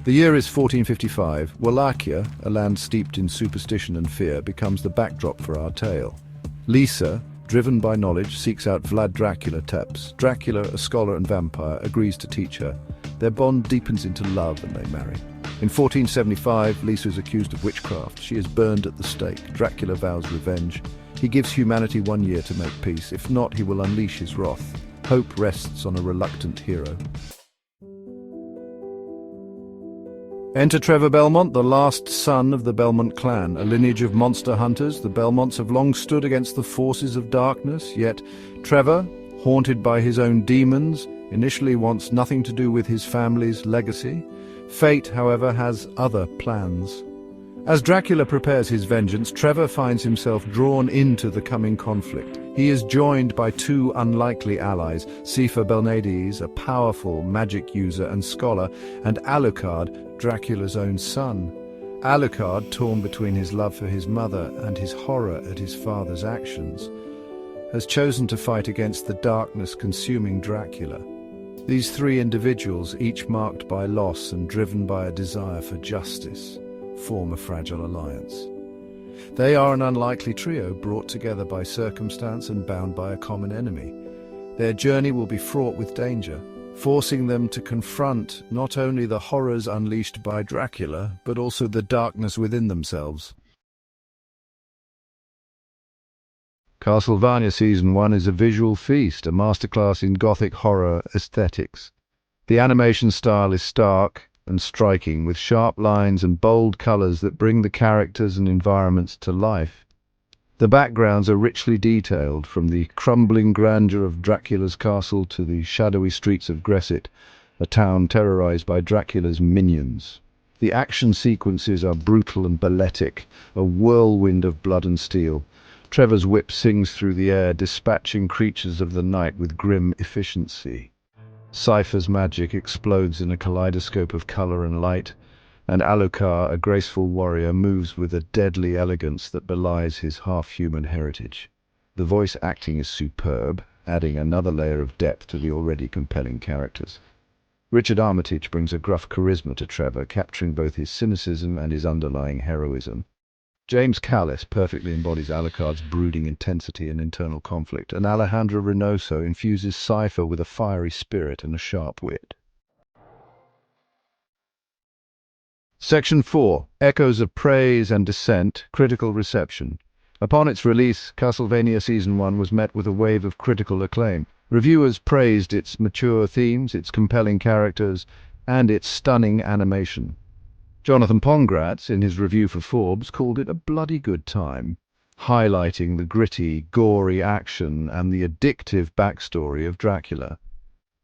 The year is 1455. Wallachia, a land steeped in superstition and fear, becomes the backdrop for our tale. Lisa, driven by knowledge, seeks out Vlad Dracula Tepes. Dracula, a scholar and vampire, agrees to teach her. Their bond deepens into love and they marry. In 1475, Lisa is accused of witchcraft. She is burned at the stake. Dracula vows revenge. He gives humanity 1 year to make peace. If not, he will unleash his wrath. Hope rests on a reluctant hero. Enter Trevor Belmont, the last son of the Belmont clan, a lineage of monster hunters. The Belmonts have long stood against the forces of darkness, yet Trevor, haunted by his own demons, initially wants nothing to do with his family's legacy. Fate, however, has other plans. As Dracula prepares his vengeance, Trevor finds himself drawn into the coming conflict. He is joined by two unlikely allies, Sifa Belnades, a powerful magic user and scholar, and Alucard, Dracula's own son. Alucard, torn between his love for his mother and his horror at his father's actions, has chosen to fight against the darkness consuming Dracula. These three individuals, each marked by loss and driven by a desire for justice, form a fragile alliance. They are an unlikely trio brought together by circumstance and bound by a common enemy. Their journey will be fraught with danger, forcing them to confront not only the horrors unleashed by Dracula, but also the darkness within themselves. Castlevania Season 1 is a visual feast, a masterclass in Gothic horror aesthetics. The animation style is stark and striking, with sharp lines and bold colors that bring the characters and environments to life. The backgrounds are richly detailed, from the crumbling grandeur of Dracula's castle to the shadowy streets of Gresset, a town terrorized by Dracula's minions. The action sequences are brutal and balletic, a whirlwind of blood and steel. Trevor's whip sings through the air, dispatching creatures of the night with grim efficiency. Cypher's magic explodes in a kaleidoscope of color and light, and Alucard, a graceful warrior, moves with a deadly elegance that belies his half-human heritage. The voice acting is superb, adding another layer of depth to the already compelling characters. Richard Armitage brings a gruff charisma to Trevor, capturing both his cynicism and his underlying heroism. James Callis perfectly embodies Alucard's brooding intensity and internal conflict, and Alejandro Reynoso infuses Cypher with a fiery spirit and a sharp wit. Section 4. Echoes of Praise and Dissent, Critical Reception. Upon its release, Castlevania Season 1 was met with a wave of critical acclaim. Reviewers praised its mature themes, its compelling characters, and its stunning animation. Jonathan Pongratz, in his review for Forbes, called it a bloody good time, highlighting the gritty, gory action and the addictive backstory of Dracula.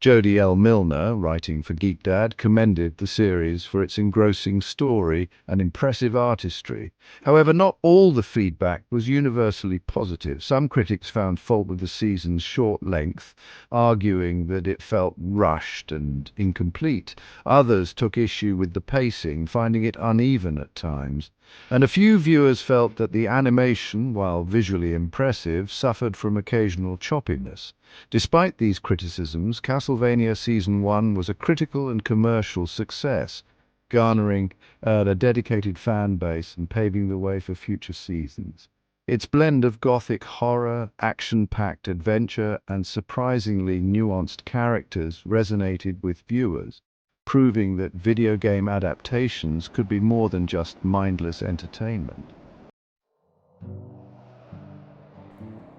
Jody L. Milner, writing for Geek Dad, commended the series for its engrossing story and impressive artistry. However, not all the feedback was universally positive. Some critics found fault with the season's short length, arguing that it felt rushed and incomplete. Others took issue with the pacing, finding it uneven at times. And a few viewers felt that the animation, while visually impressive, suffered from occasional choppiness. Despite these criticisms, Castlevania Season 1 was a critical and commercial success, garnering a dedicated fan base and paving the way for future seasons. Its blend of gothic horror, action-packed adventure, and surprisingly nuanced characters resonated with viewers, proving that video game adaptations could be more than just mindless entertainment.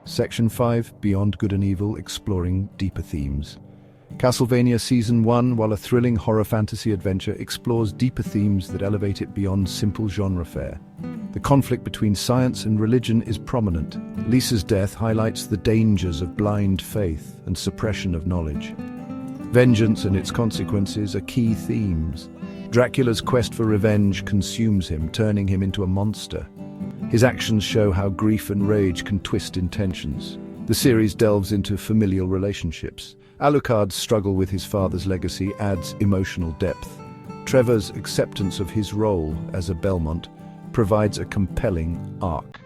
Section 5. Beyond Good and Evil, Exploring Deeper Themes. Castlevania Season 1, while a thrilling horror fantasy adventure, explores deeper themes that elevate it beyond simple genre fare. The conflict between science and religion is prominent. Lisa's death highlights the dangers of blind faith and suppression of knowledge. Vengeance and its consequences are key themes. Dracula's quest for revenge consumes him, turning him into a monster. His actions show how grief and rage can twist intentions. The series delves into familial relationships. Alucard's struggle with his father's legacy adds emotional depth. Trevor's acceptance of his role as a Belmont provides a compelling arc.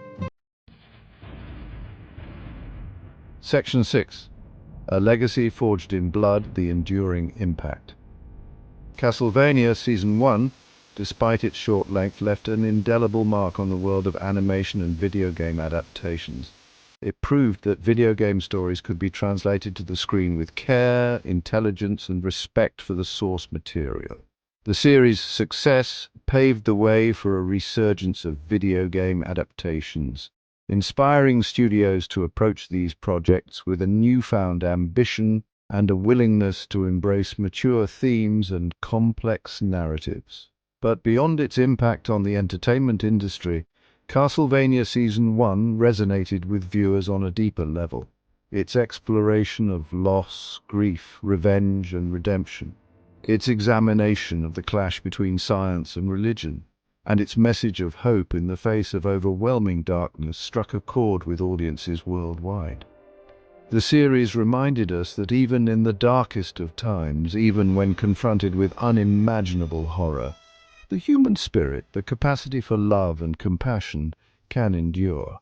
Section 6. A Legacy Forged in Blood, the Enduring Impact. Castlevania Season 1, despite its short length, left an indelible mark on the world of animation and video game adaptations. It proved that video game stories could be translated to the screen with care, intelligence, and respect for the source material. The series' success paved the way for a resurgence of video game adaptations, inspiring studios to approach these projects with a newfound ambition and a willingness to embrace mature themes and complex narratives. But beyond its impact on the entertainment industry, Castlevania Season 1 resonated with viewers on a deeper level. Its exploration of loss, grief, revenge, and redemption, its examination of the clash between science and religion, and its message of hope in the face of overwhelming darkness struck a chord with audiences worldwide. The series reminded us that even in the darkest of times, even when confronted with unimaginable horror, the human spirit, the capacity for love and compassion, can endure.